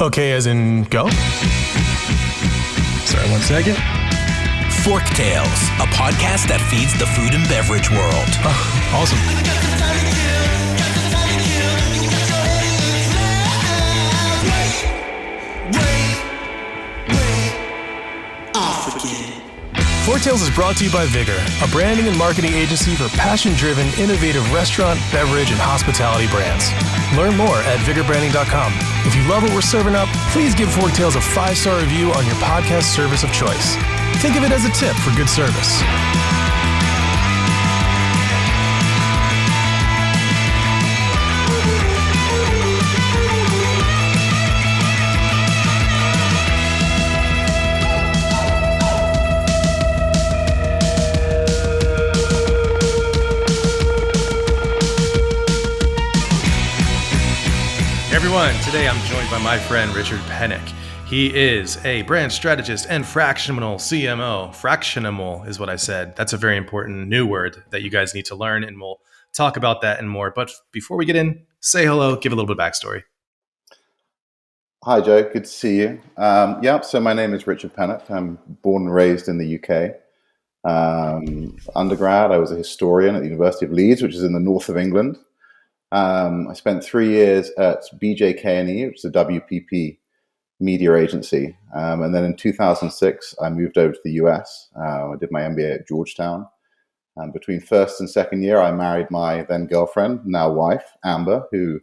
Okay, as in go? Sorry, 1 second. Forktales, a podcast that feeds the food and beverage world. Oh, awesome. Forktales is brought to you by Vigor, a branding and marketing agency for passion-driven, innovative restaurant, beverage, and hospitality brands. Learn more at vigorbranding.com. If you love what we're serving up, please give Forktales a 5-star review on your podcast service of choice. Think of it as a tip for good service. Everyone, today I'm joined by my friend Richard Pennock. He is a brand strategist and fractional CMO. Fractional is what I said. That's a very important new word that you guys need to learn, and we'll talk about that and more. But before we get in, say hello, give a little bit of backstory. Hi, Joe. Good to see you. So my name is Richard Pennock. I'm born and raised in the UK. Undergrad, I was a historian at the University of Leeds, which is in the north of England. I spent 3 years at BJK&E, which is a WPP media agency. And then in 2006, I moved over to the US. I did my MBA at Georgetown. Between first and second year, I married my then girlfriend, now wife, Amber, who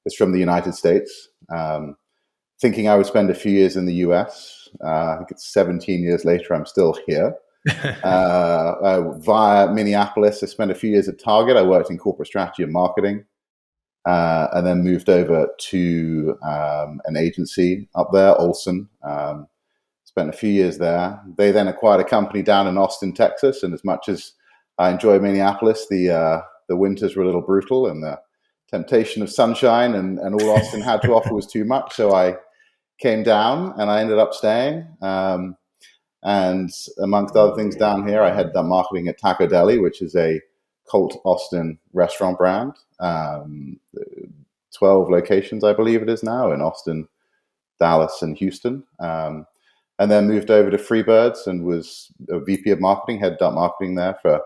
is from the United States. Thinking I would spend a few years in the US. I think it's 17 years later, I'm still here. Via Minneapolis, I spent a few years at Target. I worked in corporate strategy and marketing. And then moved over to an agency up there, Olsen. Spent a few years there. They then acquired a company down in Austin, Texas. And as much as I enjoy Minneapolis, the winters were a little brutal, and the temptation of sunshine and all Austin had to offer was too much. So I came down, and I ended up staying. And amongst other things down here, I headed up marketing at Tacodeli, which is a cult Austin restaurant brand. 12 locations, I believe it is now, in Austin, Dallas, and Houston. And then moved over to Freebirds and was a VP of marketing, headed up marketing there for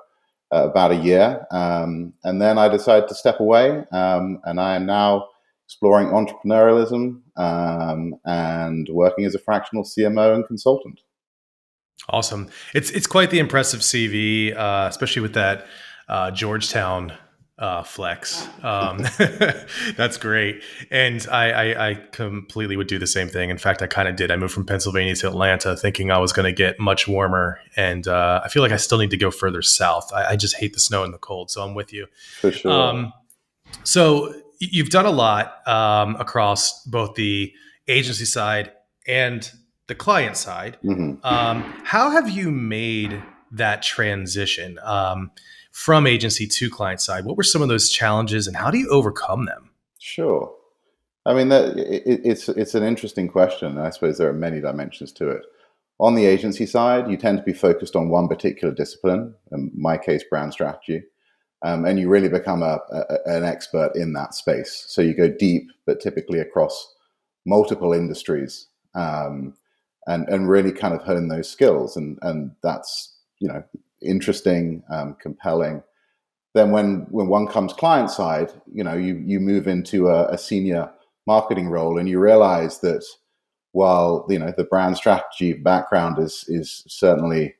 about a year. And then I decided to step away, and I am now exploring entrepreneurialism and working as a fractional CMO and consultant. Awesome. It's quite the impressive CV, especially with that Georgetown flex. That's great. And I completely would do the same thing. In fact, I kind of did. I moved from Pennsylvania to Atlanta thinking I was going to get much warmer. And I feel like I still need to go further south. I just hate the snow and the cold. So I'm with you. For sure. So you've done a lot across both the agency side and the client side. Mm-hmm. How have you made that transition from agency to client side? What were some of those challenges, and how do you overcome them? Sure. I mean, it's an interesting question. I suppose there are many dimensions to it. On the agency side, you tend to be focused on one particular discipline, in my case, brand strategy, and you really become an expert in that space. So you go deep, but typically across multiple industries, and really kind of hone those skills. And that's, interesting, compelling. Then when one comes client side, you move into a senior marketing role, and you realize that while the brand strategy background is certainly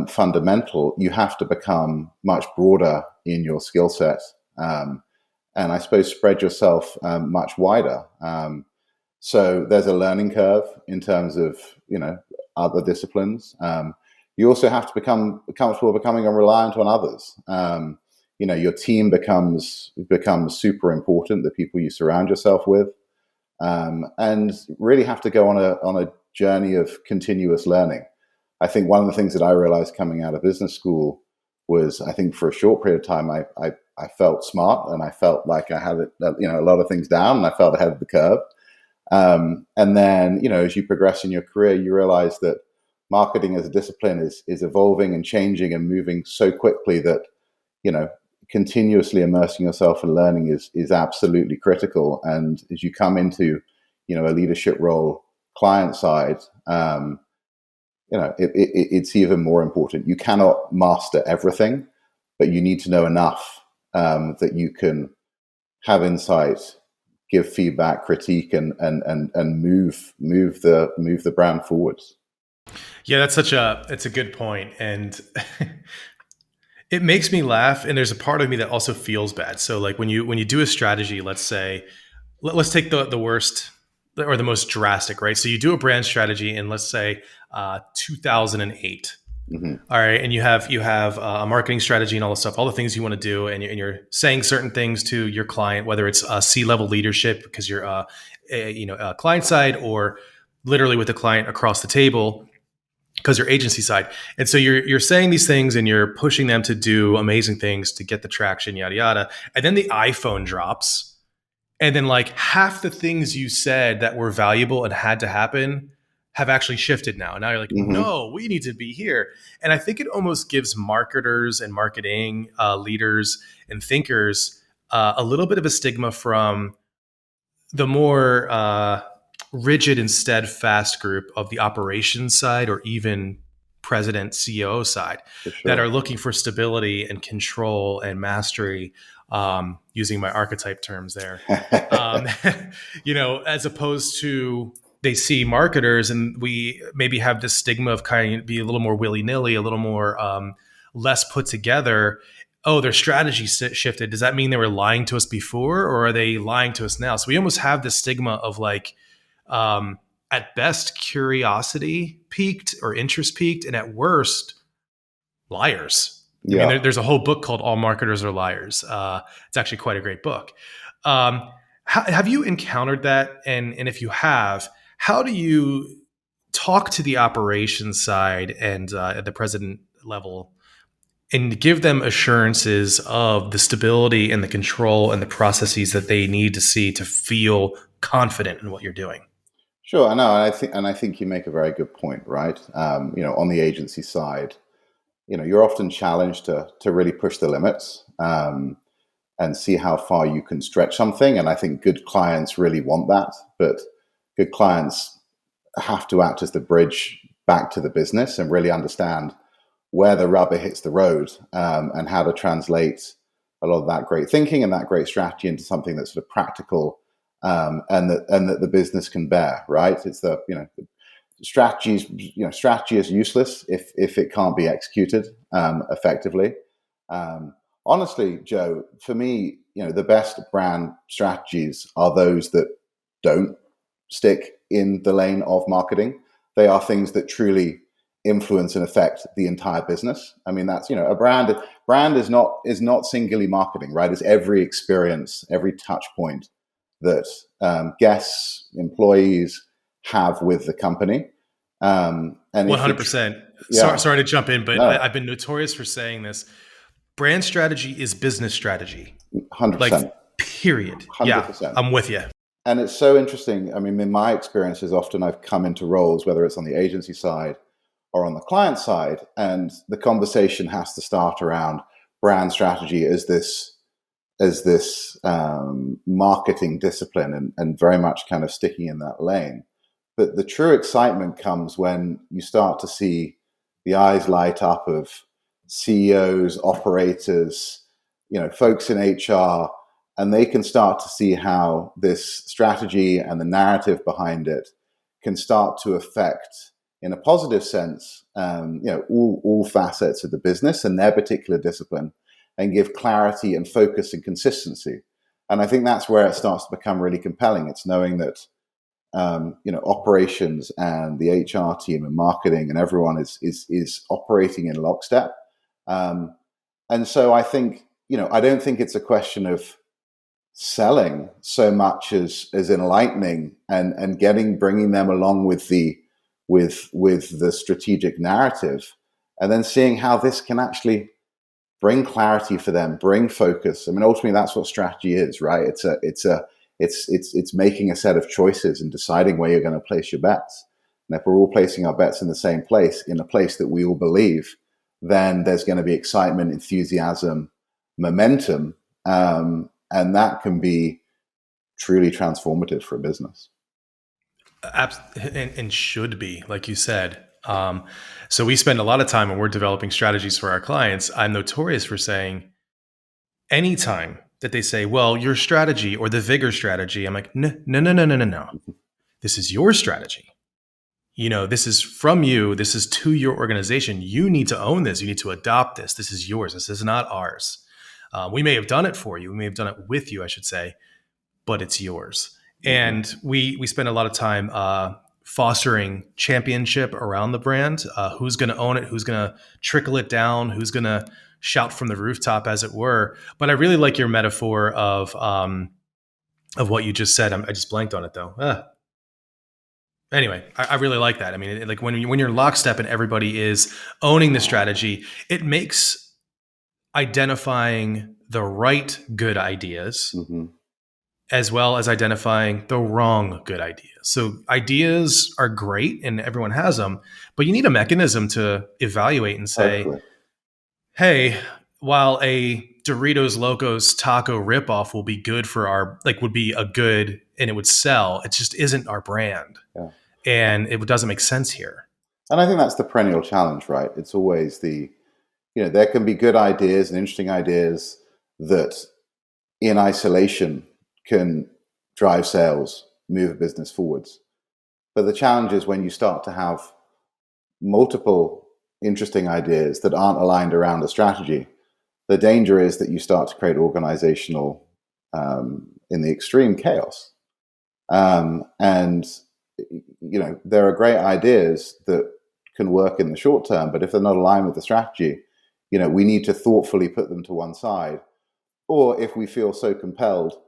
fundamental, you have to become much broader in your skill set, and I suppose spread yourself much wider. So there's a learning curve in terms of other disciplines. You also have to become comfortable becoming reliant on others. Your team becomes super important, the people you surround yourself with, and really have to go on a journey of continuous learning. I think one of the things that I realized coming out of business school was, I think for a short period of time, I felt smart, and I felt like I had a lot of things down, and I felt ahead of the curve. And then as you progress in your career, you realize that marketing as a discipline is evolving and changing and moving so quickly that, continuously immersing yourself in learning is absolutely critical. And as you come into a leadership role client side, it's even more important. You cannot master everything, but you need to know enough that you can have insight, give feedback, critique, and move the brand forwards. Yeah, it's a good point. And it makes me laugh. And there's a part of me that also feels bad. So like when you do a strategy, let's say, let's take the worst or the most drastic, right? So you do a brand strategy in, let's say, 2008. Mm-hmm. All right, and you have a marketing strategy and all the stuff, all the things you want to do, and you're saying certain things to your client, whether it's C-level leadership because you're client side, or literally with the client across the table because you're agency side. And so you're saying these things and you're pushing them to do amazing things to get the traction, yada yada. And then the iPhone drops, and then like half the things you said that were valuable and had to happen have actually shifted now. And now you're like, Mm-hmm. no, we need to be here. And I think it almost gives marketers and marketing leaders and thinkers a little bit of a stigma from the more rigid and steadfast group of the operations side, or even president CEO side, For that are sure. looking for stability and control and mastery, using my archetype terms there, um, as opposed to, they see marketers and we maybe have this stigma of kind of be a little more willy-nilly, a little more less put together. Oh, their strategy shifted. Does that mean they were lying to us before, or are they lying to us now? So we almost have this stigma of like, at best, curiosity peaked or interest peaked, and at worst, liars. I mean, Yeah. there's a whole book called All Marketers Are Liars. It's actually quite a great book. Have you encountered that? And if you have, how do you talk to the operations side and at the president level and give them assurances of the stability and the control and the processes that they need to see to feel confident in what you're doing? Sure, I know, and I think you make a very good point, right? On the agency side, you're often challenged to really push the limits, and see how far you can stretch something. And I think good clients really want that, but good clients have to act as the bridge back to the business and really understand where the rubber hits the road, and how to translate a lot of that great thinking and that great strategy into something that's sort of practical, and that the business can bear. Right? It's strategy is useless if it can't be executed effectively. Honestly, Joe, for me, the best brand strategies are those that don't stick in the lane of marketing. They are things that truly influence and affect the entire business. I mean, that's a brand is not singularly marketing, right? It's every experience, every touch point that guests, employees have with the company. And if it, 100%. yeah, Sorry to jump in, but no, I've been notorious for saying this. Brand strategy is business strategy. Like, 100%, period. Yeah, 100%. I'm with you. And it's so interesting. I mean, in my experiences, often I've come into roles, whether it's on the agency side or on the client side, and the conversation has to start around brand strategy as this marketing discipline, and very much kind of sticking in that lane. But the true excitement comes when you start to see the eyes light up of CEOs, operators, folks in HR, and they can start to see how this strategy and the narrative behind it can start to affect, in a positive sense, all facets of the business and their particular discipline, and give clarity and focus and consistency. And I think that's where it starts to become really compelling. It's knowing that operations and the HR team and marketing and everyone is operating in lockstep. And so I think, I don't think it's a question of selling so much as enlightening and bringing them along with the strategic narrative, and then seeing how this can actually bring clarity for them, bring focus. I mean, ultimately, that's what strategy is, right? It's making a set of choices and deciding where you're going to place your bets. And if we're all placing our bets in the same place, in a place that we all believe, then there's going to be excitement, enthusiasm, momentum, and that can be truly transformative for a business. And should be, like you said. So we spend a lot of time when we're developing strategies for our clients. I'm notorious for saying anytime that they say, well, your strategy or the vigor strategy, I'm like, no, no, no, no, no, no, no. This is your strategy. This is from you. This is to your organization. You need to own this. You need to adopt this. This is yours. This is not ours. We may have done it for you. We may have done it with you, I should say, but it's yours. And we spend a lot of time fostering championship around the brand. Who's going to own it? Who's going to trickle it down? Who's going to shout from the rooftop, as it were? But I really like your metaphor of what you just said. I just blanked on it though. Anyway, I really like that. I mean, like when you're lockstep and everybody is owning the strategy, it makes identifying the right good ideas as well as identifying the wrong good ideas. So ideas are great and everyone has them, but you need a mechanism to evaluate and say, hey, while a Doritos Locos taco ripoff will be good for would be a good and it would sell, it just isn't our brand. Yeah. And it doesn't make sense here. And I think that's the perennial challenge, right? It's always there can be good ideas and interesting ideas that in isolation can drive sales, move a business forwards. But the challenge is when you start to have multiple interesting ideas that aren't aligned around a strategy, the danger is that you start to create organizational, in the extreme, chaos. And there are great ideas that can work in the short term, but if they're not aligned with the strategy, we need to thoughtfully put them to one side. Or if we feel so compelled,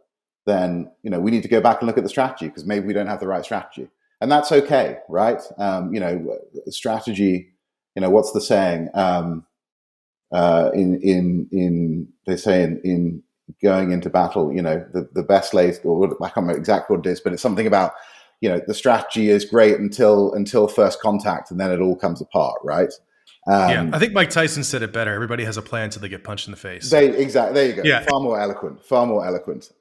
then, we need to go back and look at the strategy because maybe we don't have the right strategy. And that's okay, right? Strategy, what's the saying? They say in going into battle, the best laid, or I can't remember exactly what it is, but it's something about, the strategy is great until first contact, and then it all comes apart, right? I think Mike Tyson said it better. Everybody has a plan until they get punched in the face. Exactly. There you go. Yeah. Far more eloquent.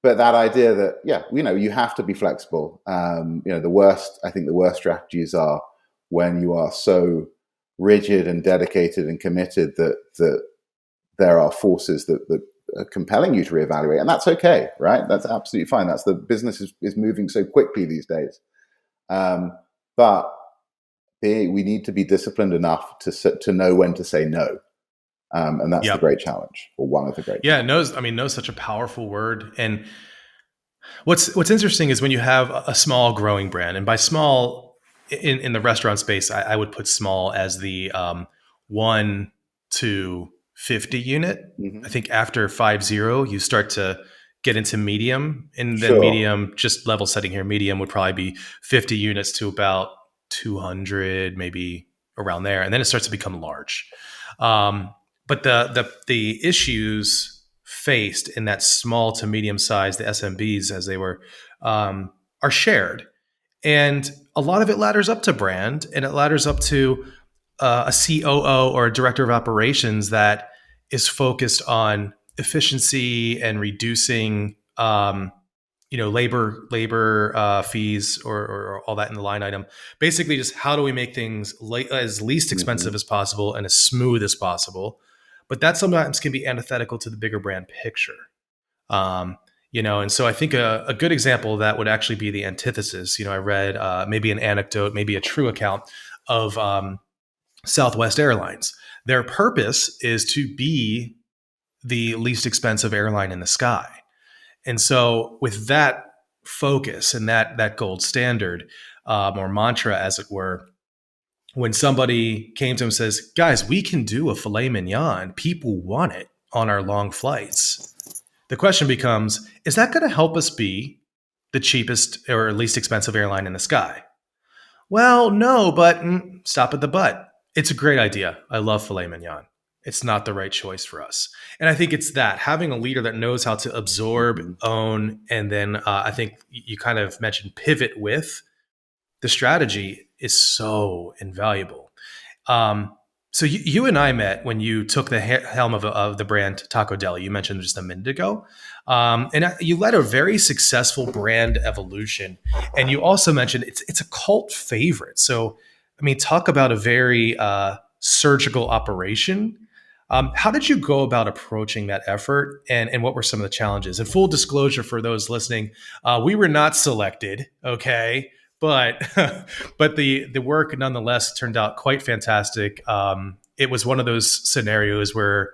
But that idea that, you have to be flexible. The worst strategies are when you are so rigid and dedicated and committed that there are forces that are compelling you to reevaluate. And that's okay, right? That's absolutely fine. That's the business is moving so quickly these days. But we need to be disciplined enough to know when to say no. And that's the great challenge, or one of the great challenges. No is such a powerful word. And what's interesting is when you have a small growing brand, and by small in the restaurant space, I would put small as the 1 to 50 unit. I think after 50, you start to get into medium, and then medium, just level setting here, medium would probably be 50 units to about 200, maybe around there. And then it starts to become large. But the issues faced in that small to medium size, the SMBs as they were, are shared. And a lot of it ladders up to brand, and it ladders up to a COO or a director of operations that is focused on efficiency and reducing, labor fees or all that in the line item. Basically, just how do we make things as least expensive as possible and as smooth as possible. But that sometimes can be antithetical to the bigger brand picture. And so I think a good example of that would actually be the antithesis. I read maybe an anecdote, maybe a true account of Southwest Airlines. Their purpose is to be the least expensive airline in the sky. And so with that focus and that gold standard, or mantra, as it were, when somebody came to him and says, guys, we can do a filet mignon, people want it on our long flights. The question becomes, is that going to help us be the cheapest or least expensive airline in the sky? Well, no, but stop at the but. It's a great idea. I love filet mignon. It's not the right choice for us. And I think it's that having a leader that knows how to absorb, own, and then I think you kind of mentioned pivot with the strategy is so invaluable. So you and I met when you took the helm of the brand Tacodeli. You mentioned just a minute ago, and you led a very successful brand evolution. And you also mentioned it's a cult favorite. So, I mean, talk about a very surgical operation. How did you go about approaching that effort, and what were some of the challenges? And full disclosure for those listening, we were not selected. Okay, but but the work nonetheless turned out quite fantastic. It was one of those scenarios where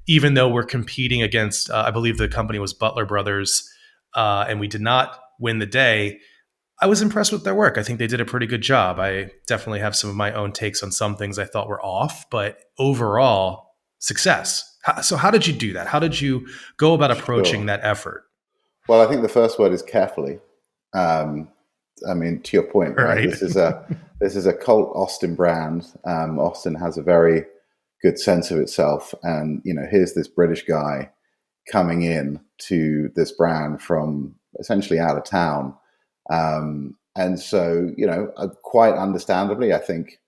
even though we're competing against, I believe the company was Butler Brothers, and we did not win the day. I was impressed with their work. I think they did a pretty good job. I definitely have some of my own takes on some things I thought were off, but overall, success. So, how did you do that? How did you go about approaching Sure. that effort? Well, I think the first word is carefully. Um, I mean, to your point, right? Right. This is a cult Austin brand. Austin has a very good sense of itself, and here's this British guy coming in to this brand from essentially out of town, and so quite understandably, I think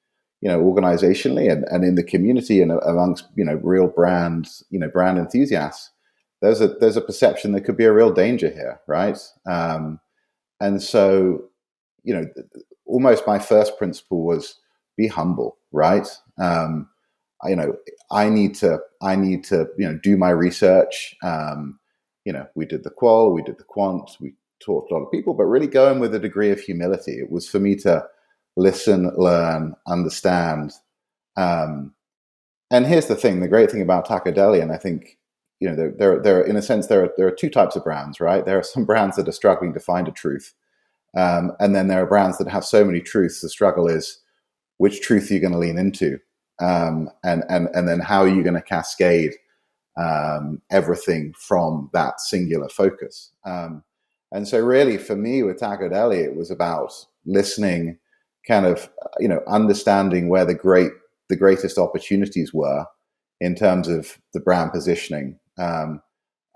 organizationally and in the community and amongst real brands, brand enthusiasts, there's a perception there could be a real danger here, right? And so, almost my first principle was be humble, right? I, you know, I need to, do my research. We did the qual, we did the quant, we talked to a lot of people, but really going with a degree of humility. It was for me to listen, learn, understand. Um, and here's the thing: the great thing about Tacodeli, and I think there in a sense there are two types of brands, right? There are some brands that are struggling to find a truth, and then there are brands that have so many truths. The struggle is which truth are you going to lean into, and then how are you going to cascade everything from that singular focus. And so, really, for me with Tacodeli, it was about listening, kind of understanding where the greatest opportunities were in terms of the brand positioning. And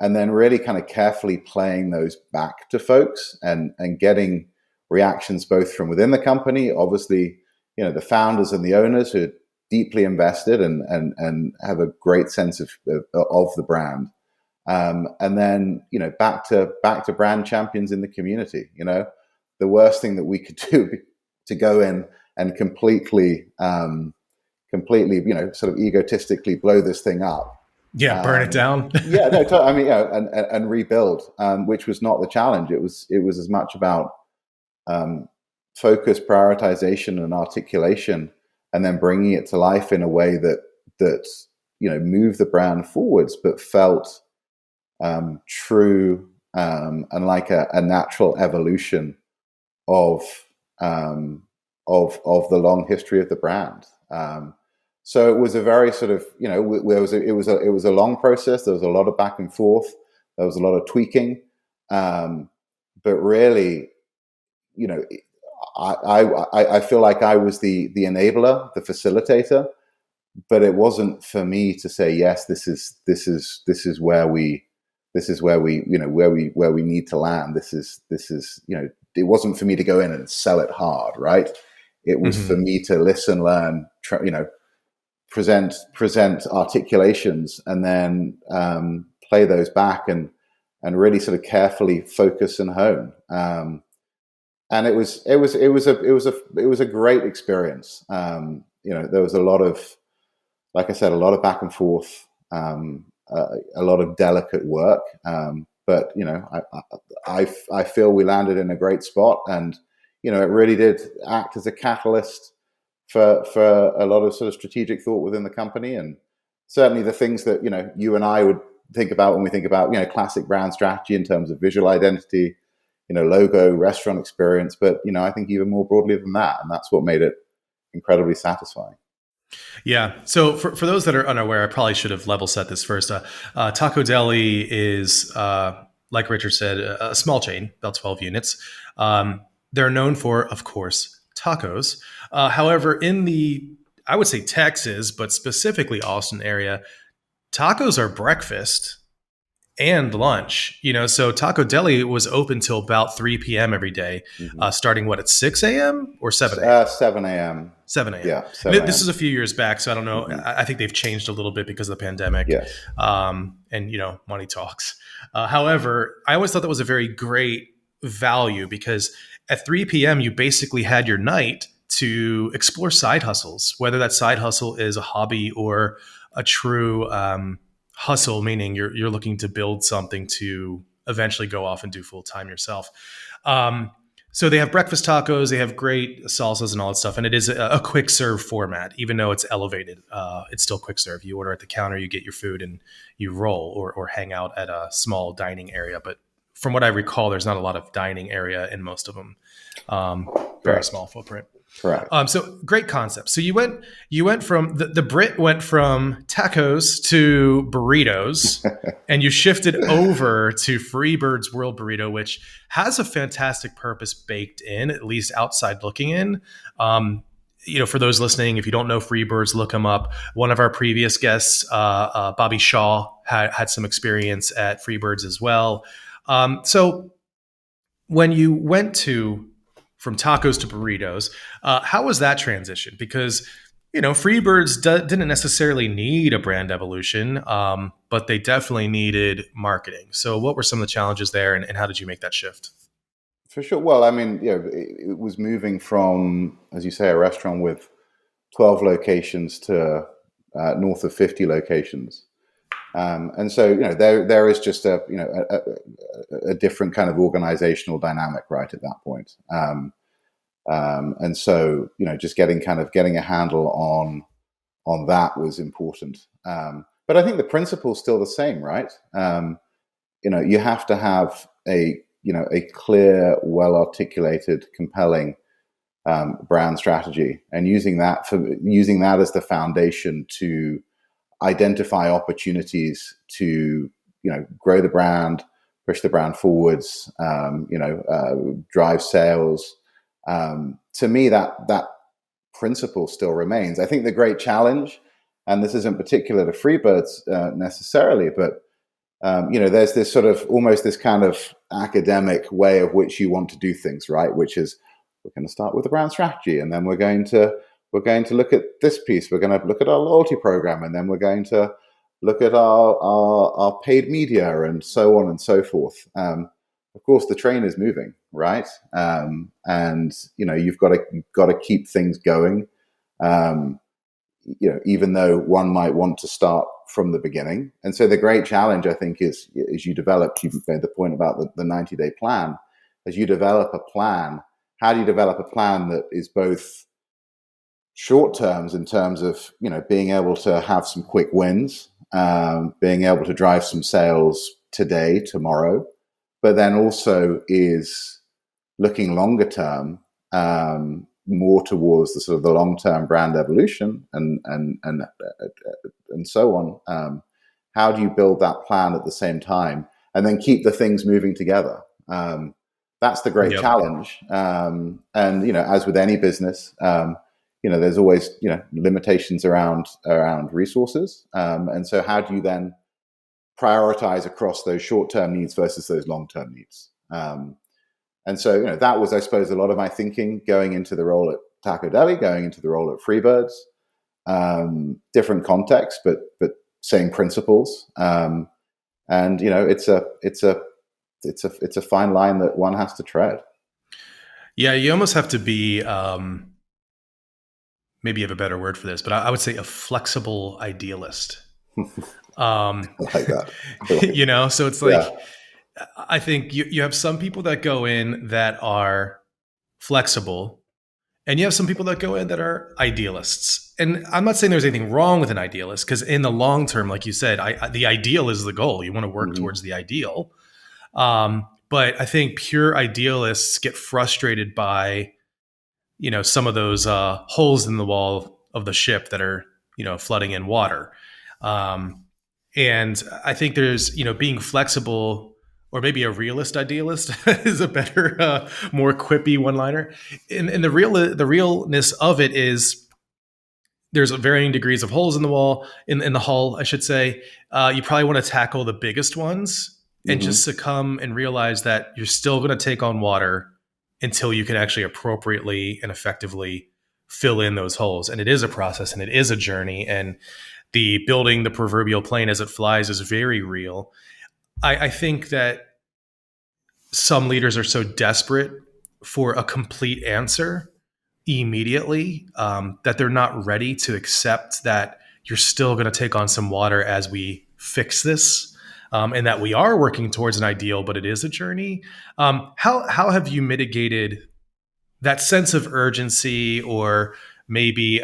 then really kind of carefully playing those back to folks and getting reactions both from within the company, obviously, the founders and the owners who are deeply invested and have a great sense of the brand. And then, back to brand champions in the community. The worst thing that we could do to go in and completely, sort of egotistically blow this thing up. Yeah, burn it down. Yeah, no, I mean, and rebuild, which was not the challenge. It was as much about focus, prioritization, and articulation, and then bringing it to life in a way that moved the brand forwards, but felt true and like a natural evolution of the long history of the brand. So it was a very sort of it was a long process. There was a lot of back and forth. There was a lot of tweaking, but really, I feel like I was the enabler, the facilitator, but it wasn't for me to say yes. This is where we where we need to land. This is it wasn't for me to go in and sell it hard, right? It was for me to listen, learn, present articulations, and then play those back and really sort of carefully focus and hone. And it was a great experience. There was a lot of, like I said, a lot of back and forth, a lot of delicate work. But I feel we landed in a great spot, and it really did act as a catalyst for a lot of sort of strategic thought within the company, and certainly the things that you and I would think about when we think about classic brand strategy in terms of visual identity, logo, restaurant experience, but I think even more broadly than that, and that's what made it incredibly satisfying. Yeah. So for those that are unaware, I probably should have level set this first. Tacodeli is, like Richard said, a small chain, about 12 units. They're known for, of course, tacos. However, in I would say Texas, but specifically Austin area, tacos are breakfast. and lunch. So Tacodeli was open till about 3 p.m. every day, starting at 6 a.m. or 7 a.m. 7 a.m. 7 a.m. Yeah, And 7 this a.m. is a few years back, so I don't know. I think they've changed a little bit because of the pandemic. Yes. And money talks. However, I always thought that was a very great value because at 3 p.m. you basically had your night to explore side hustles, whether that side hustle is a hobby or a true hustle, meaning you're looking to build something to eventually go off and do full time yourself. So they have breakfast tacos, they have great salsas and all that stuff, and it is a quick serve format. Even though it's elevated, it's still quick serve. You order at the counter, you get your food, and you roll or hang out at a small dining area. But from what I recall, there's not a lot of dining area in most of them. Very small footprint. Correct. So great concept. So you went from the Brit went from tacos to burritos, and you shifted over to Freebirds World Burrito, which has a fantastic purpose baked in, at least outside looking in. For those listening, if you don't know Freebirds, look them up. One of our previous guests, Bobby Shaw, had some experience at Freebirds as well. So when you went from tacos to burritos, how was that transition? Because, Freebirds didn't necessarily need a brand evolution, but they definitely needed marketing. So what were some of the challenges there, and how did you make that shift? For sure. Well, it was moving from, as you say, a restaurant with 12 locations to north of 50 locations. And so, there is just a different kind of organizational dynamic right at that point. And so, just getting a handle on that was important. But I think the principle's still the same, right? You have to have a clear, well-articulated, compelling brand strategy, and using that as the foundation to identify opportunities to grow the brand, push the brand forwards, drive sales. To me, that principle still remains. I think the great challenge, and this isn't particular to Freebirds necessarily, but there's this sort of almost this kind of academic way of which you want to do things, right? Which is, we're going to start with the brand strategy, and then we're going to look at this piece. We're going to look at our loyalty program, and then we're going to look at our paid media, and so on and so forth. Of course, the train is moving, right? And you've got to keep things going. Even though one might want to start from the beginning. And so the great challenge, I think, is you made the point about the 90-day plan. As you develop a plan, how do you develop a plan that is both short terms in terms of, being able to have some quick wins, being able to drive some sales today, tomorrow, but then also is looking longer term, more towards the sort of the long-term brand evolution and so on. How do you build that plan at the same time and then keep the things moving together? That's the great challenge. And, as with any business, there's always, limitations around resources. And so how do you then prioritize across those short-term needs versus those long-term needs? And so, that was, I suppose, a lot of my thinking going into the role at Tacodeli, going into the role at Freebirds. Different context, but same principles. And it's a fine line that one has to tread. Yeah, you almost have to be. Maybe you have a better word for this, but I would say a flexible idealist. I like that. So it's like. Yeah. I think you have some people that go in that are flexible, and you have some people that go in that are idealists. And I'm not saying there's anything wrong with an idealist, because in the long term, like you said, the ideal is the goal. You want to work towards the ideal. But I think pure idealists get frustrated by, some of those holes in the wall of the ship that are, flooding in water. And I think there's, being flexible, or maybe a realist idealist is a better, more quippy one-liner. And the realness of it is, there's varying degrees of holes in the wall, in the hull, I should say. You probably want to tackle the biggest ones and Hmm. just succumb and realize that you're still going to take on water until you can actually appropriately and effectively fill in those holes. And it is a process and it is a journey. And the building the proverbial plane as it flies is very real. I think that some leaders are so desperate for a complete answer immediately that they're not ready to accept that you're still going to take on some water as we fix this, and that we are working towards an ideal, but it is a journey. How have you mitigated that sense of urgency or maybe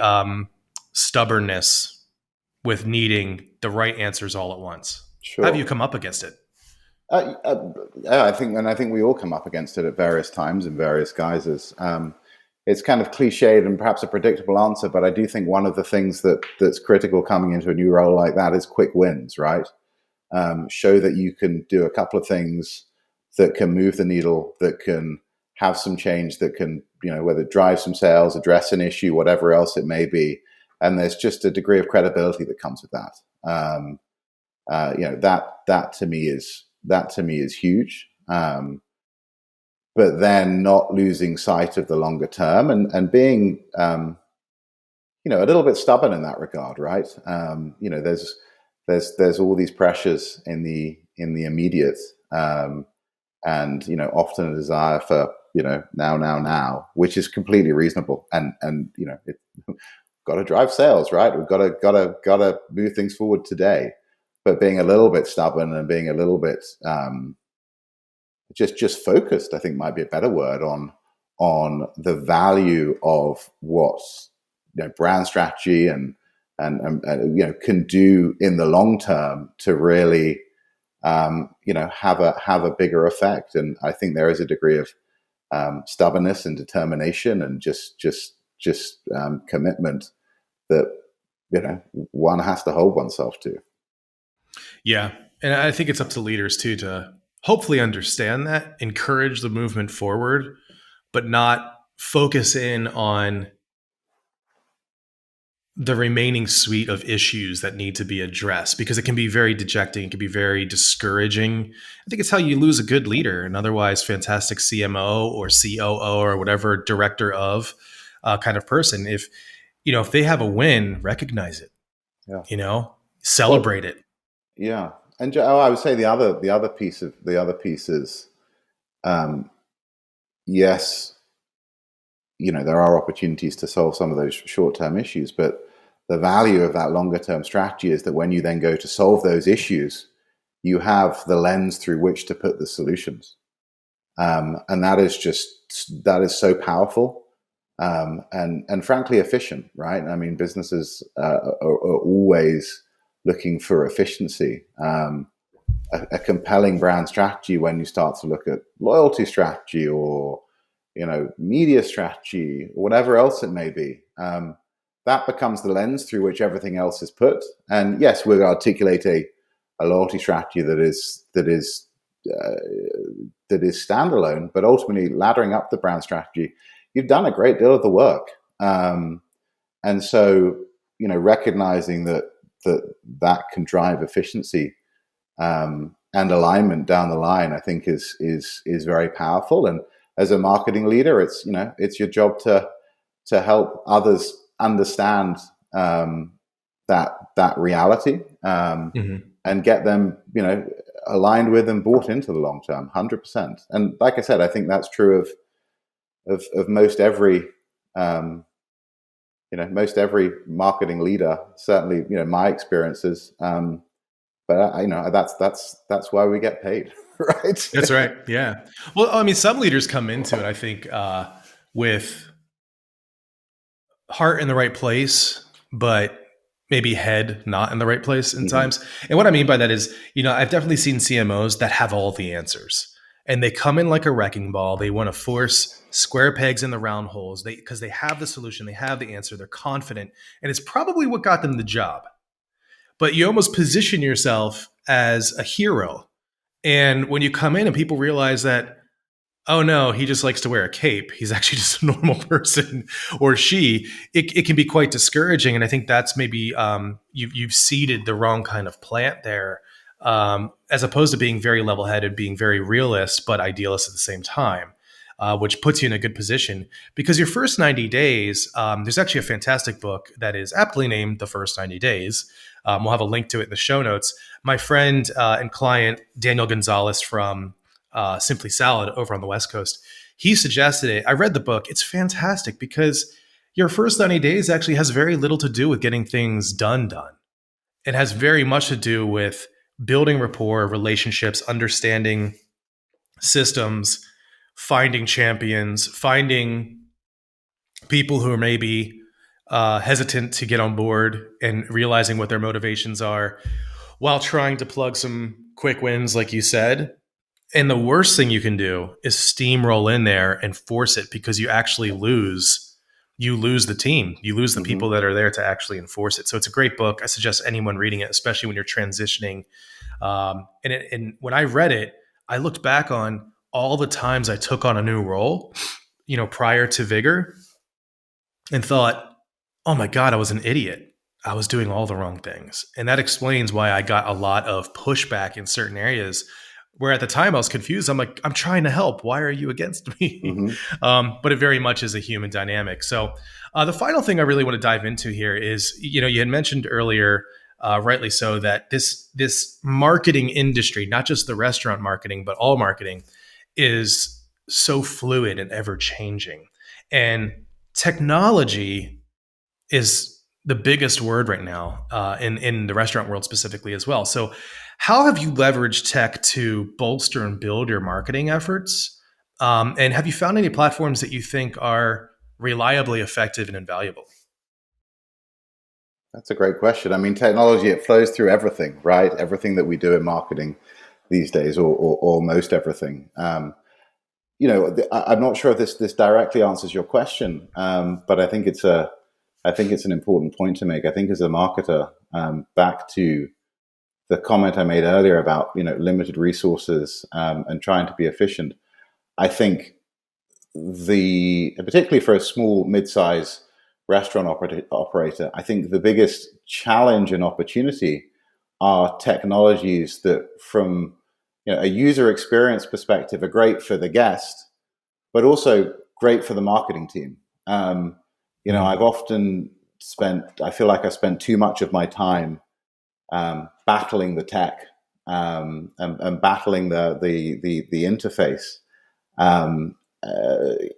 stubbornness with needing the right answers all at once? How have you Sure. come up against it? Yeah, I think we all come up against it at various times in various guises. It's kind of cliched and perhaps a predictable answer, but I do think one of the things that's critical coming into a new role like that is quick wins, right? Show that you can do a couple of things that can move the needle, that can have some change, that can, whether drive some sales, address an issue, whatever else it may be. And there's just a degree of credibility that comes with that. That to me is huge. But then not losing sight of the longer term and being, a little bit stubborn in that regard, right? There's all these pressures in the immediate, and often a desire for now, which is completely reasonable, and it got to drive sales, right? We've got to move things forward today, but being a little bit stubborn and being a little bit just focused, I think might be a better word on the value of what brand strategy and can do in the long term to really have a bigger effect. And I think there is a degree of stubbornness and determination and just commitment that one has to hold oneself to. Yeah. And I think it's up to leaders too to hopefully understand that, encourage the movement forward, but not focus in on the remaining suite of issues that need to be addressed, because it can be very dejecting. It can be very discouraging. I think it's how you lose a good leader, an otherwise fantastic CMO or COO or whatever director of kind of person. If they have a win, recognize it, Yeah. celebrate it. Yeah. And I would say the other piece is, yes, there are opportunities to solve some of those short-term issues, but the value of that longer-term strategy is that when you then go to solve those issues, you have the lens through which to put the solutions, and that is so powerful, and frankly efficient, right? I mean, businesses are always looking for efficiency. A compelling brand strategy, when you start to look at loyalty strategy or media strategy, or whatever else it may be, that becomes the lens through which everything else is put. And yes, we'll articulate a loyalty strategy that is standalone, but ultimately laddering up the brand strategy, you've done a great deal of the work. And so, recognizing that can drive efficiency and alignment down the line, I think is very powerful. And as a marketing leader, it's your job to help others understand that reality, and get them aligned with and bought into the long term, 100%. And like I said, I think that's true of most every most every marketing leader. Certainly, my experiences. But that's why we get paid, right? That's right. Yeah. Well, I mean, some leaders come into it, I think, with heart in the right place, but maybe head not in the right place in times. And what I mean by that is, I've definitely seen CMOs that have all the answers, and they come in like a wrecking ball. They want to force square pegs in the round holes because they have the solution, they have the answer, they're confident, and it's probably what got them the job. But you almost position yourself as a hero. And when you come in and people realize that oh no, he just likes to wear a cape. He's actually just a normal person, or she. It can be quite discouraging, and I think that's maybe you've seeded the wrong kind of plant there, as opposed to being very level headed, being very realist but idealist at the same time. Which puts you in a good position because your first 90 days, there's actually a fantastic book that is aptly named The First 90 Days. We'll have a link to it in the show notes. My friend and client, Daniel Gonzalez from Simply Salad over on the West Coast, he suggested it. I read the book. It's fantastic because your first 90 days actually has very little to do with getting things done. It has very much to do with building rapport, relationships, understanding systems, finding champions, finding people who are maybe hesitant to get on board and realizing what their motivations are while trying to plug some quick wins, like you said. And the worst thing you can do is steamroll in there and force it because you actually lose. You lose the team. You lose the people that are there to actually enforce it. So it's a great book. I suggest anyone reading it, especially when you're transitioning. And when I read it, I looked back on all the times I took on a new role, prior to Vigor, and thought, oh my God, I was an idiot. I was doing all the wrong things. And that explains why I got a lot of pushback in certain areas where at the time I was confused. I'm like, I'm trying to help. Why are you against me? But it very much is a human dynamic. So the final thing I really want to dive into here is, you had mentioned earlier, rightly so, that this marketing industry, not just the restaurant marketing, but all marketing, is so fluid and ever changing. And technology is the biggest word right now in the restaurant world specifically as well. So how have you leveraged tech to bolster and build your marketing efforts? And have you found any platforms that you think are reliably effective and invaluable? That's a great question. I mean, technology, it flows through everything, right? Everything that we do in marketing these days, or most everything. I'm not sure if this directly answers your question, but I think it's an important point to make. I think as a marketer, back to the comment I made earlier about limited resources and trying to be efficient. I think particularly for a small mid-size restaurant operator, I think the biggest challenge and opportunity are technologies that, from a user experience perspective, are great for the guest, but also great for the marketing team. I've often I feel like I spent too much of my time battling the tech and battling the interface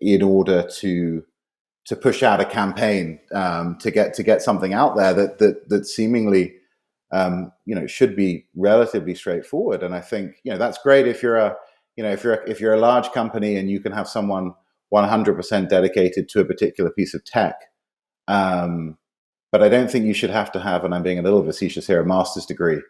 in order to push out a campaign to get something out there that seemingly should be relatively straightforward. And I think that's great if you're a large company and you can have someone 100% dedicated to a particular piece of tech. But I don't think you should have to have, and I'm being a little facetious here, a master's degree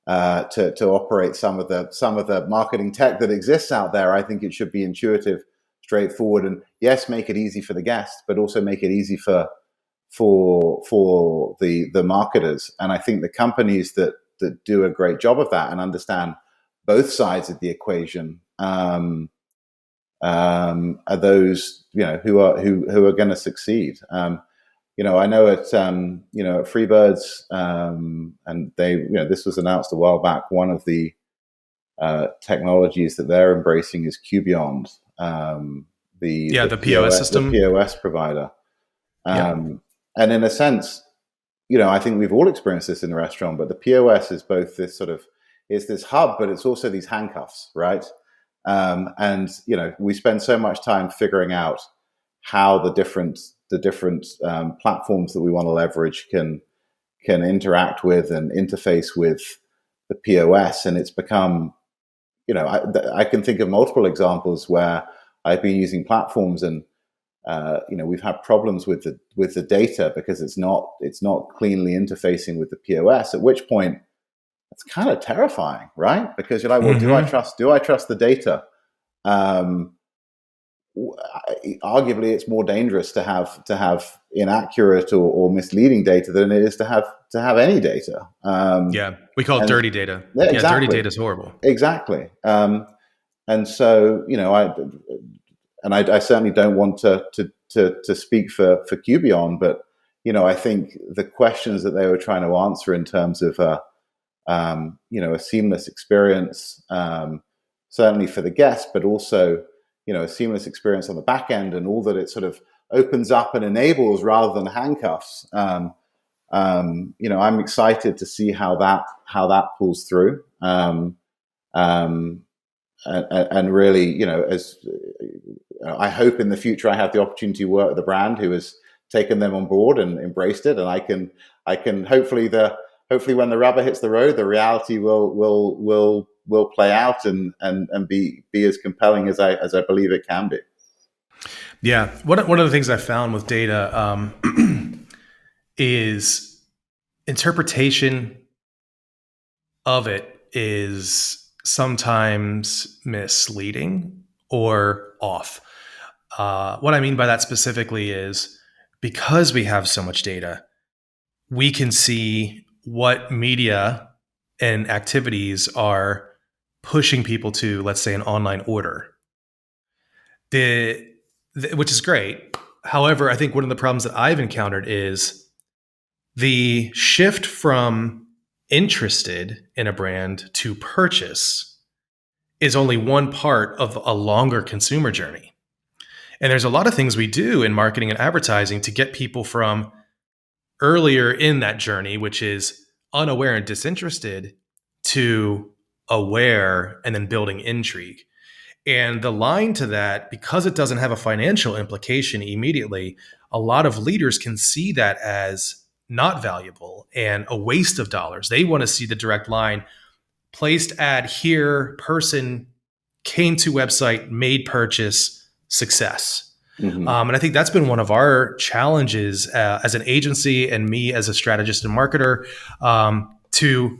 to operate some of the marketing tech that exists out there. I think it should be intuitive, straightforward, and yes, make it easy for the guest, but also make it easy for the marketers. And I think the companies that do a great job of that and understand both sides of the equation are those who are going to succeed. I know at Freebirds, and they, this was announced a while back. One of the technologies that they're embracing is QBeyond, the POS system, the POS provider. And in a sense, I think we've all experienced this in the restaurant. But the POS is both this it's this hub, but it's also these handcuffs, right? And we spend so much time figuring out how the different platforms that we want to leverage can interact with and interface with the POS, and it's become, I can think of multiple examples where I've been using platforms and we've had problems with the data because it's not cleanly interfacing with the POS. At which point, it's kind of terrifying, right? Because you're like, well, do I trust the data? Arguably, it's more dangerous to have inaccurate or misleading data than it is to have any data. We call it dirty data. Yeah, exactly. Dirty data is horrible. Exactly. and so, I certainly don't want to speak for Cubion, but I think the questions that they were trying to answer in terms of a seamless experience, certainly for the guest, but also a seamless experience on the back end, and all that it sort of opens up and enables rather than handcuffs. I'm excited to see how that pulls through. And really, as I hope in the future I have the opportunity to work with a brand who has taken them on board and embraced it, and I can hopefully when the rubber hits the road, the reality will play out and be as compelling as I believe it can be. Yeah, one of the things I found with data is interpretation of it is sometimes misleading or off. What I mean by that specifically is because we have so much data, we can see what media and activities are pushing people to, let's say, an online order, which is great. However, I think one of the problems that I've encountered is the shift from interested in a brand to purchase is only one part of a longer consumer journey. And there's a lot of things we do in marketing and advertising to get people from earlier in that journey, which is unaware and disinterested, to aware and then building intrigue. And the line to that, because it doesn't have a financial implication immediately, a lot of leaders can see that as not valuable and a waste of dollars. They want to see the direct line, placed ad here, person came to website, made purchase, success. Mm-hmm. And I think that's been one of our challenges as an agency and me as a strategist and marketer, to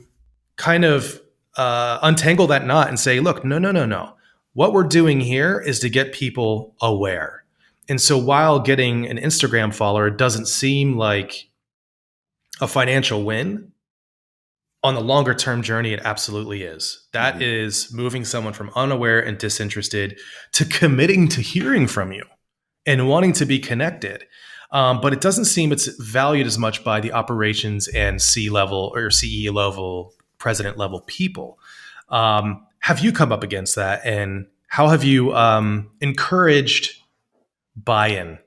kind of untangle that knot and say, look, no. What we're doing here is to get people aware. And so while getting an Instagram follower doesn't seem like a financial win, on the longer term journey, it absolutely is. That is moving someone from unaware and disinterested to committing to hearing from you and wanting to be connected. But it doesn't seem it's valued as much by the operations and C-level or CEO level, president level people. Have you come up against that? And how have you encouraged buy-in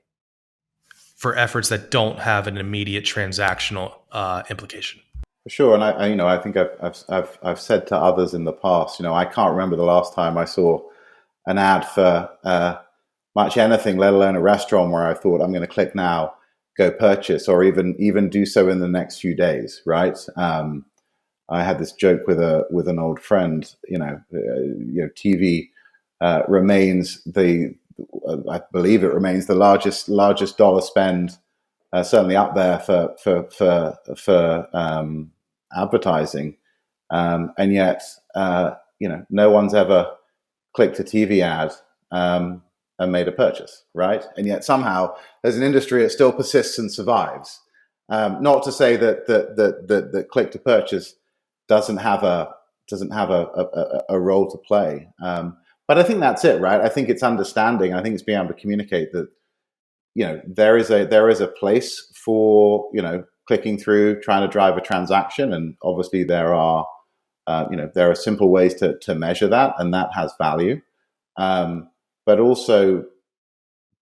for efforts that don't have an immediate transactional implication? For sure, and I think I've said to others in the past, I can't remember the last time I saw an ad for much anything, let alone a restaurant, where I thought I'm going to click now, go purchase, or even do so in the next few days. Right? I had this joke with an old friend. TV remains I believe it remains the largest dollar spend. Certainly up there for advertising, and yet no one's ever clicked a TV ad and made a purchase, right? And yet somehow, as an industry, it still persists and survives. Not to say that click to purchase doesn't have a role to play, but I think that's it, right? I think it's understanding. I think it's being able to communicate that. There is a place for clicking through, trying to drive a transaction, and obviously there are simple ways to measure that, and that has value. But also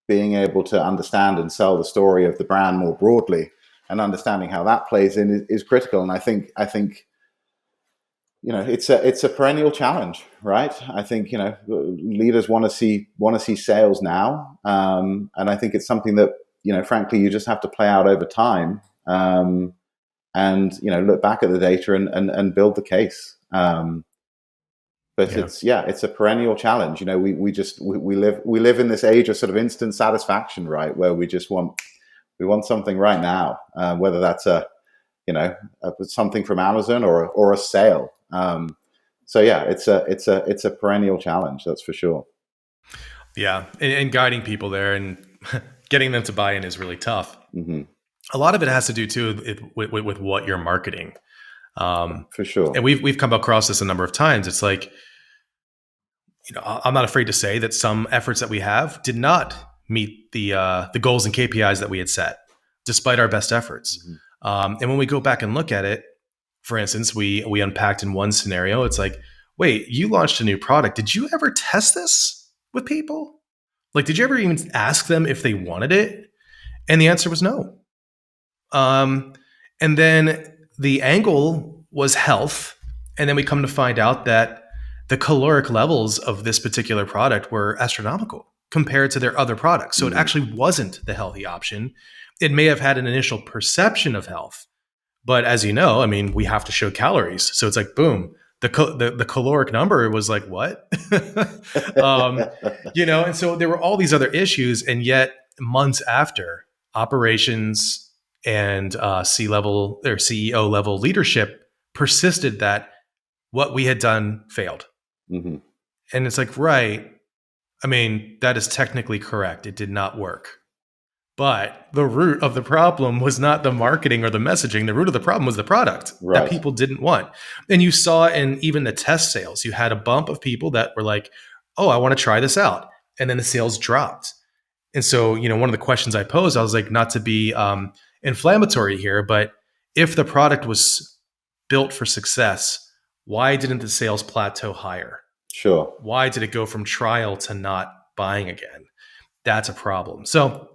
being able to understand and sell the story of the brand more broadly, and understanding how that plays in is critical. And I think it's a perennial challenge, right? I think leaders want to see sales now, and I think it's something that frankly you just have to play out over time, and look back at the data and build the case. But it's a perennial challenge. We live in this age of sort of instant satisfaction, right? Where we want something right now, whether that's something from Amazon or a sale. So it's a perennial challenge, that's for sure. Yeah, and guiding people there and getting them to buy in is really tough. Mm-hmm. A lot of it has to do too with what you're marketing. For sure. And we've come across this a number of times. It's like, I'm not afraid to say that some efforts that we have did not meet the goals and KPIs that we had set, despite our best efforts. Mhm. And when we go back and look at it, for instance, we unpacked in one scenario. It's like, wait, you launched a new product. Did you ever test this with people? Like, did you ever even ask them if they wanted it? And the answer was no. And then the angle was health. And then we come to find out that the caloric levels of this particular product were astronomical compared to their other products. So it actually wasn't the healthy option. It may have had an initial perception of health, but as you know, I mean, we have to show calories. So it's like, boom, the caloric number was like, what? And so there were all these other issues. And yet months after, operations and C-level or CEO level leadership persisted that what we had done failed. Mm-hmm. And it's like, right. I mean, that is technically correct. It did not work. But the root of the problem was not the marketing or the messaging. The root of the problem was the product that people didn't want. And you saw in even the test sales, you had a bump of people that were like, oh, I want to try this out. And then the sales dropped. And so, one of the questions I posed, I was like, not to be inflammatory here, but if the product was built for success, why didn't the sales plateau higher? Sure. Why did it go from trial to not buying again? That's a problem. So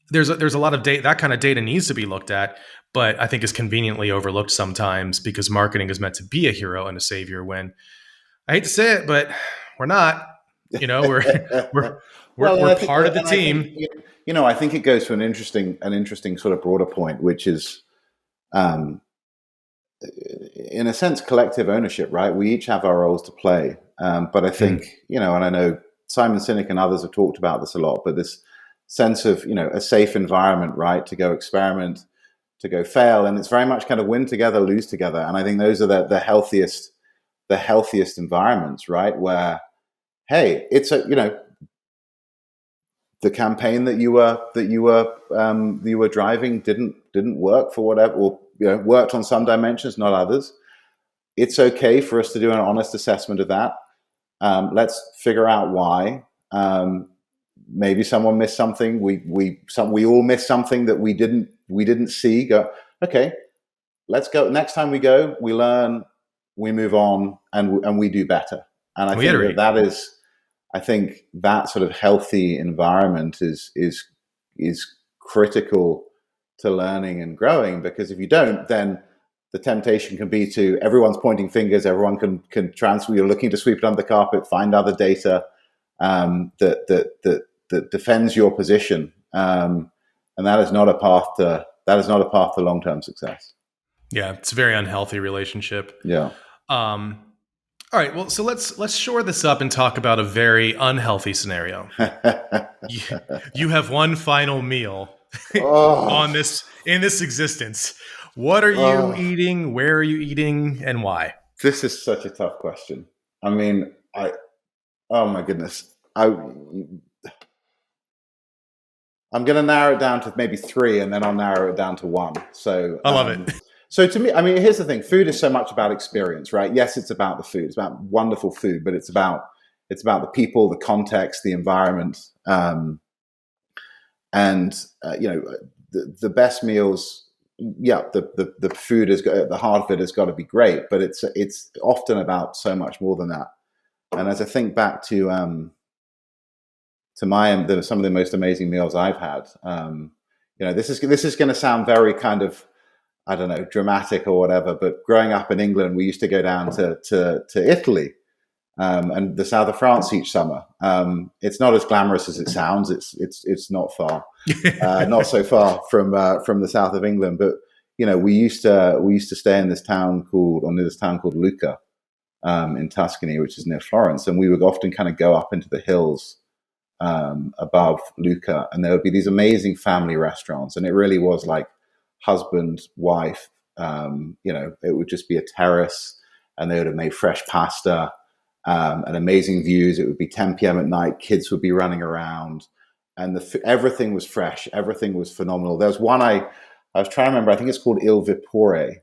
there's a lot of data. That kind of data needs to be looked at, but I think is conveniently overlooked sometimes because marketing is meant to be a hero and a savior. When I hate to say it, but we're not. We're part of the team. I think it goes to an interesting sort of broader point, which is, in a sense, collective ownership. Right? We each have our roles to play, but I think and I know Simon Sinek and others have talked about this a lot, but this sense of a safe environment, right, to go experiment, to go fail, and it's very much kind of win together, lose together, and I think those are the healthiest environments, right, where hey, it's the campaign that you were driving didn't work for whatever, or worked on some dimensions, not others. It's okay for us to do an honest assessment of that. Let's figure out why. Maybe someone missed something. We all missed something that we didn't see. Go, okay, let's go. Next time we go, we learn, we move on, and we do better. And I think that is, I think that sort of healthy environment is critical to learning and growing. Because if you don't, then the temptation can be to everyone's pointing fingers. Everyone can transfer. You're looking to sweep it under the carpet, find other data that defends your position, and that is not a path to long-term success. Yeah, it's a very unhealthy relationship. Yeah. All right. Well, so let's shore this up and talk about a very unhealthy scenario. You have one final meal in this existence. What are you eating? Where are you eating? And why? This is such a tough question. I mean, oh my goodness. I'm going to narrow it down to maybe 3, and then I'll narrow it down to 1. So I love it. So to me, I mean, here's the thing. Food is so much about experience, right? Yes, it's about the food. It's about wonderful food, but it's about the people, the context, the environment. The best meals, the food is at the heart of it has got to be great, but it's often about so much more than that. And as I think back to some of the most amazing meals I've had, this is going to sound very kind of, I don't know, dramatic or whatever, but growing up in England, we used to go down to Italy and the south of France each summer. It's not as glamorous as it sounds. It's not far, not so far from the south of England. But we used to stay in this town called Lucca in Tuscany, which is near Florence, and we would often kind of go up into the hills above Lucca, and there would be these amazing family restaurants, and it really was like husband, wife, it would just be a terrace, and they would have made fresh pasta and amazing views. It would be 10 p.m. at night. Kids would be running around, and everything was fresh. Everything was phenomenal. There was one I was trying to remember. I think it's called Il Vapore,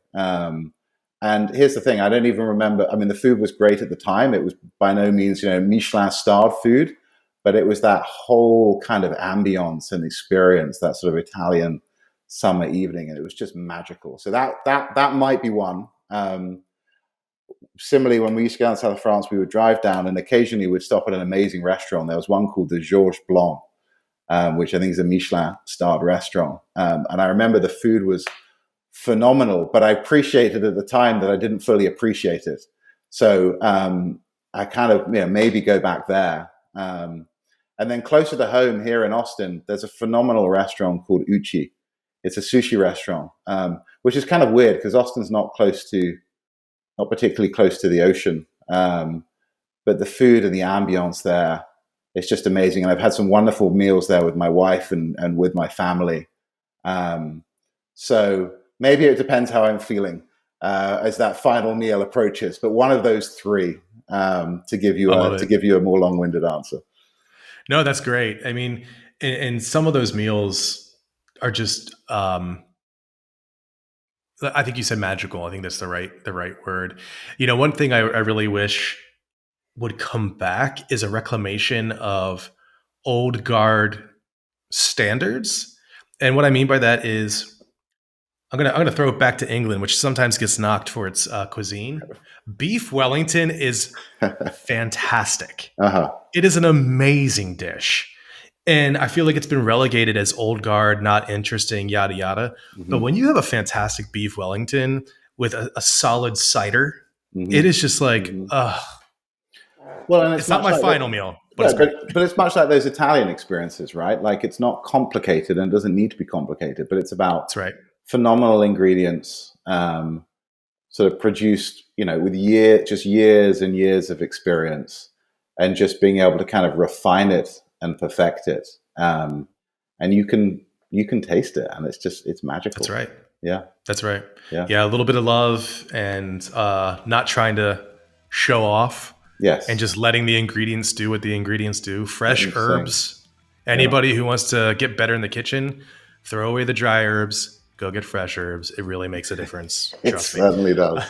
And here's the thing, I don't even remember, I mean, the food was great at the time. It was by no means, Michelin-starred food, but it was that whole kind of ambience and experience, that sort of Italian summer evening, and it was just magical. So that might be one. Similarly, when we used to go down south of France, we would drive down and occasionally we'd stop at an amazing restaurant. There was one called the Georges Blanc, which I think is a Michelin-starred restaurant. And I remember the food was phenomenal, but I appreciated at the time that I didn't fully appreciate it. So I kind of maybe go back there. And then closer to home here in Austin, there's a phenomenal restaurant called Uchi. It's a sushi restaurant, which is kind of weird because Austin's not particularly close to the ocean. But the food and the ambience there, it's just amazing. And I've had some wonderful meals there with my wife and with my family. So maybe it depends how I'm feeling as that final meal approaches. But one of those three to give you a more long-winded answer. No, that's great. I mean, and some of those meals are just, I think you said magical. I think that's the right word. One thing I really wish would come back is a reclamation of old guard standards. And what I mean by that is I'm gonna throw it back to England, which sometimes gets knocked for its cuisine. Beef Wellington is fantastic. Uh-huh. It is an amazing dish. And I feel like it's been relegated as old guard, not interesting, yada, yada. Mm-hmm. But when you have a fantastic beef Wellington with a solid cider, it is just like, well, and it's not my final meal. But it's much like those Italian experiences, right? Like it's not complicated and doesn't need to be complicated, but it's about phenomenal ingredients, sort of produced, with years and years of experience, and just being able to kind of refine it and perfect it, and you can taste it, and it's magical. That's right. Yeah, that's right. Yeah, a little bit of love and not trying to show off. Yes, and just letting the ingredients do what the ingredients do. Fresh herbs. Anybody who wants to get better in the kitchen, throw away the dry herbs. Go get fresh herbs. It really makes a difference. It certainly does.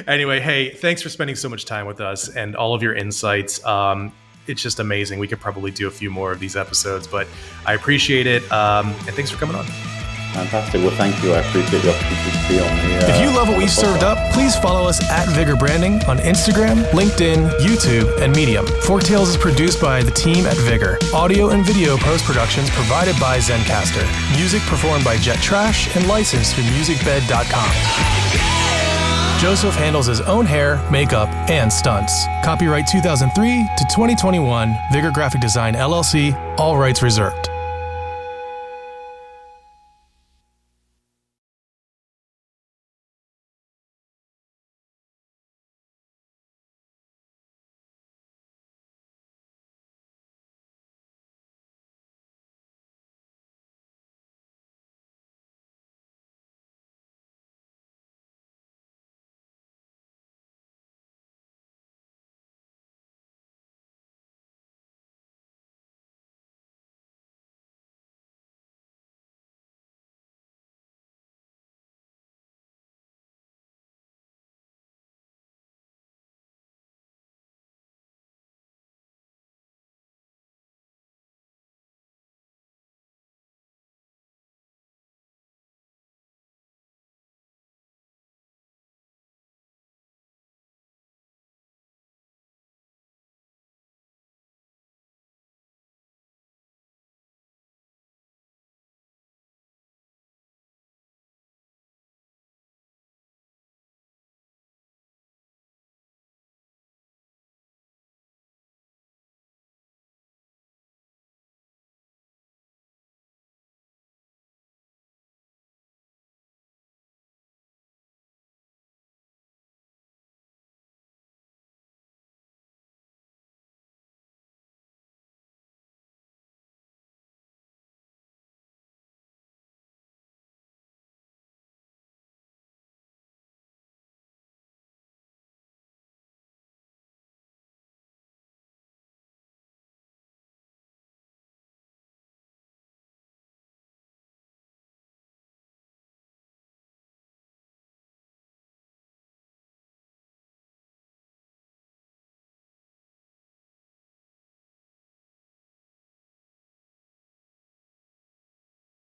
Anyway, hey, thanks for spending so much time with us and all of your insights. It's just amazing. We could probably do a few more of these episodes, but I appreciate it. And thanks for coming on. Fantastic. Well, thank you. I appreciate the opportunity to be on the If you love what we served up, please follow us at Vigor Branding on Instagram, LinkedIn, YouTube, and Medium. Forktales is produced by the team at Vigor. Audio and video post-productions provided by Zencaster. Music performed by Jet Trash and licensed through musicbed.com. Joseph handles his own hair, makeup, and stunts. Copyright 2003 to 2021, Vigor Graphic Design LLC, all rights reserved.